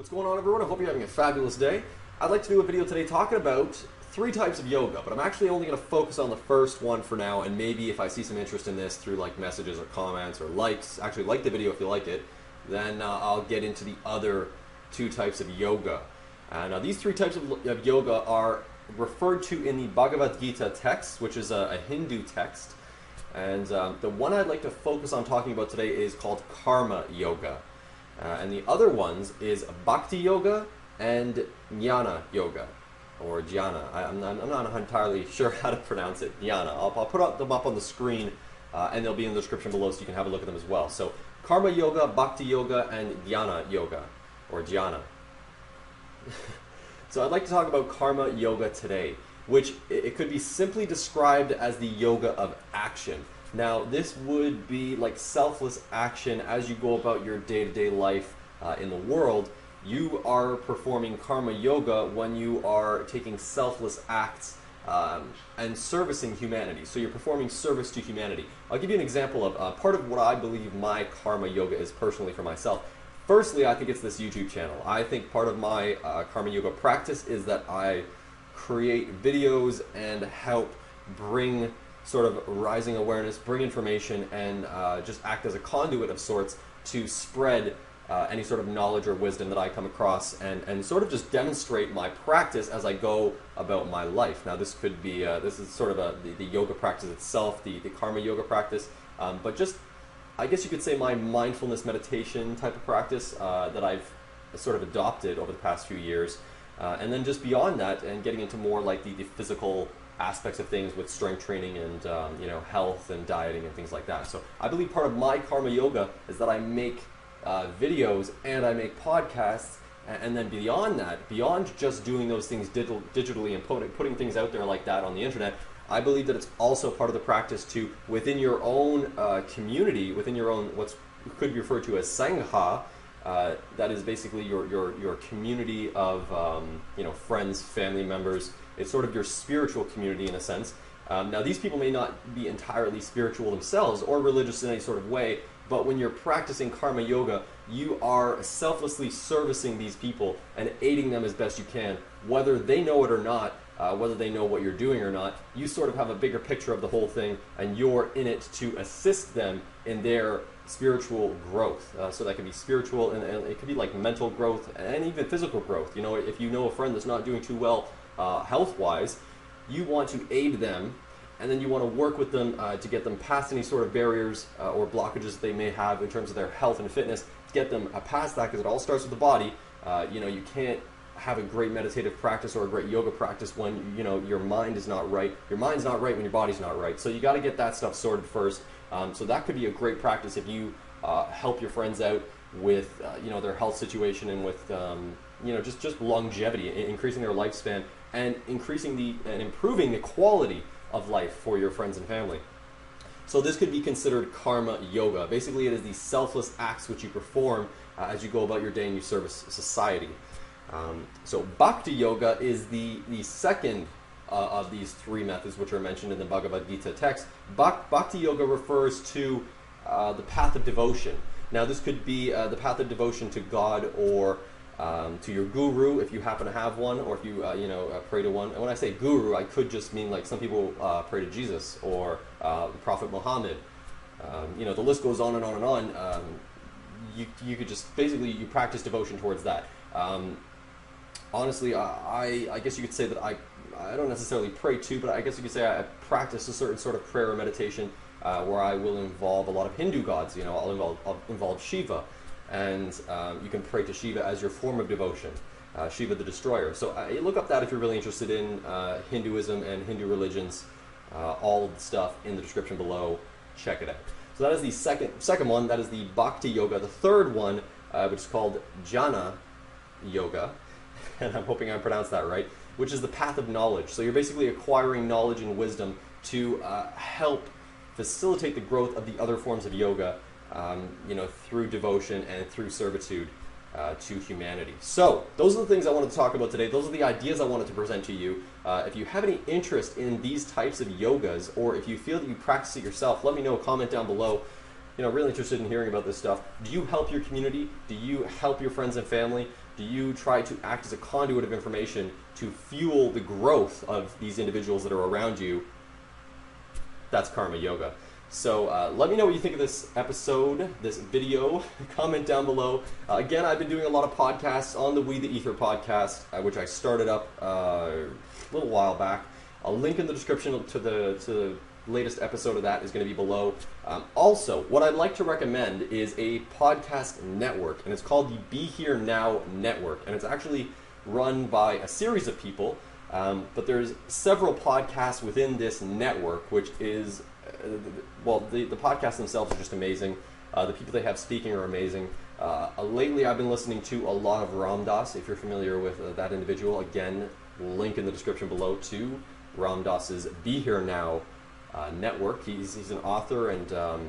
What's going on, everyone? I hope you're having a fabulous day. I'd like to do a video today talking about 3 types of yoga, but I'm actually only going to focus on the first one for now, and maybe if I see some interest in this through like messages or comments or likes, actually like the video if you like it, then I'll get into the other 2 types of yoga. Now these 3 types of yoga are referred to in the Bhagavad Gita text, which is a Hindu text, and the one I'd like to focus on talking about today is called Karma Yoga. And the other ones is Bhakti Yoga and Jnana Yoga, or Jnana. I'm not entirely sure how to pronounce it. Jnana. I'll put them up on the screen, and they'll be in the description below so you can have a look at them as well. So Karma Yoga, Bhakti Yoga, and Jnana Yoga, or Jnana. So I'd like to talk about Karma Yoga today, which it could be simply described as the yoga of action. Now, this would be like selfless action as you go about your day-to-day life in the world. You are performing karma yoga when you are taking selfless acts and servicing humanity. So you're performing service to humanity. I'll give you an example of part of what I believe my karma yoga is personally for myself. Firstly, I think it's this YouTube channel. I think part of my karma yoga practice is that I create videos and help bring sort of rising awareness, bring information, and just act as a conduit of sorts to spread any sort of knowledge or wisdom that I come across, and sort of just demonstrate my practice as I go about my life. Now this could be, this is sort of the yoga practice itself, the karma yoga practice, but just, I guess you could say my mindfulness meditation type of practice that I've sort of adopted over the past few years. And then just beyond that, and getting into more like the physical aspects of things with strength training and you know, health and dieting and things like that. So I believe part of my karma yoga is that I make videos and I make podcasts, and then beyond that, beyond just doing those things digitally and putting things out there like that on the internet, I believe that it's also part of the practice to, within your own community, within your own what could be referred to as sangha, that is basically your community of you know, friends, family members. It's sort of your spiritual community in a sense. Now these people may not be entirely spiritual themselves or religious in any sort of way, but when you're practicing karma yoga, you are selflessly servicing these people and aiding them as best you can, whether they know it or not, whether they know what you're doing or not. You sort of have a bigger picture of the whole thing, and you're in it to assist them in their spiritual growth. So that could be spiritual, and it could be like mental growth and even physical growth. You know, if you know a friend that's not doing too well health-wise, you want to aid them, and then you want to work with them to get them past any sort of barriers or blockages that they may have in terms of their health and fitness, get them past that, because it all starts with the body. You know, you can't have a great meditative practice or a great yoga practice when, you know, your mind is not right. Your mind's not right when your body's not right. So you got to get that stuff sorted first. So that could be a great practice if you help your friends out with you know, their health situation, and with you know, just longevity, increasing their lifespan, and improving the quality of life for your friends and family. So this could be considered karma yoga. Basically, it is the selfless acts which you perform as you go about your day and you service society. So Bhakti Yoga is the second of these 3 methods which are mentioned in the Bhagavad Gita text. Bhakti Yoga refers to the path of devotion. Now this could be the path of devotion to God, or to your guru if you happen to have one, or if you you know, pray to one. And when I say guru, I could just mean like some people pray to Jesus or Prophet Muhammad. You know, the list goes on and on and on. You could just basically, you practice devotion towards that. Honestly, I guess you could say that I don't necessarily pray to, but I guess you could say I practice a certain sort of prayer or meditation where I will involve a lot of Hindu gods. You know, I'll involve Shiva, and you can pray to Shiva as your form of devotion, Shiva the Destroyer. So look up that if you're really interested in Hinduism and Hindu religions. All of the stuff in the description below. Check it out. So that is the second one. That is the Bhakti Yoga. The third one, which is called Jnana Yoga, and I'm hoping I pronounced that right, which is the path of knowledge. So you're basically acquiring knowledge and wisdom to help facilitate the growth of the other forms of yoga, you know, through devotion and through servitude to humanity. So those are the things I wanted to talk about today. Those are the ideas I wanted to present to you. If you have any interest in these types of yogas, or if you feel that you practice it yourself, let me know. Comment down below. You know, really interested in hearing about this stuff. Do you help your community? Do you help your friends and family? Do you try to act as a conduit of information to fuel the growth of these individuals that are around you? That's karma yoga. So let me know what you think of this episode, this video. Comment down below. Again, I've been doing a lot of podcasts on the We the Ether podcast, which I started up a little while back. I'll link in the description to the latest episode of that is going to be below. Also, what I'd like to recommend is a podcast network, and it's called the Be Here Now Network, and it's actually run by a series of people, but there's several podcasts within this network, which is, well, the podcasts themselves are just amazing. The people they have speaking are amazing. Lately, I've been listening to a lot of Ram Dass, if you're familiar with that individual. Again, link in the description below to Ram Dass's Be Here Now network. He's an author and a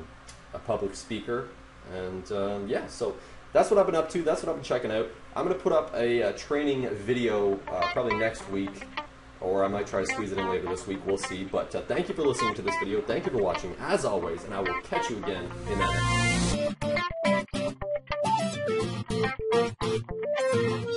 public speaker, and yeah, so that's what I've been up to. That's what I've been checking out. I'm going to put up a training video probably next week, or I might try to squeeze it in later this week. We'll see. But thank you for listening to this video. Thank you for watching, as always, and I will catch you again in that next one.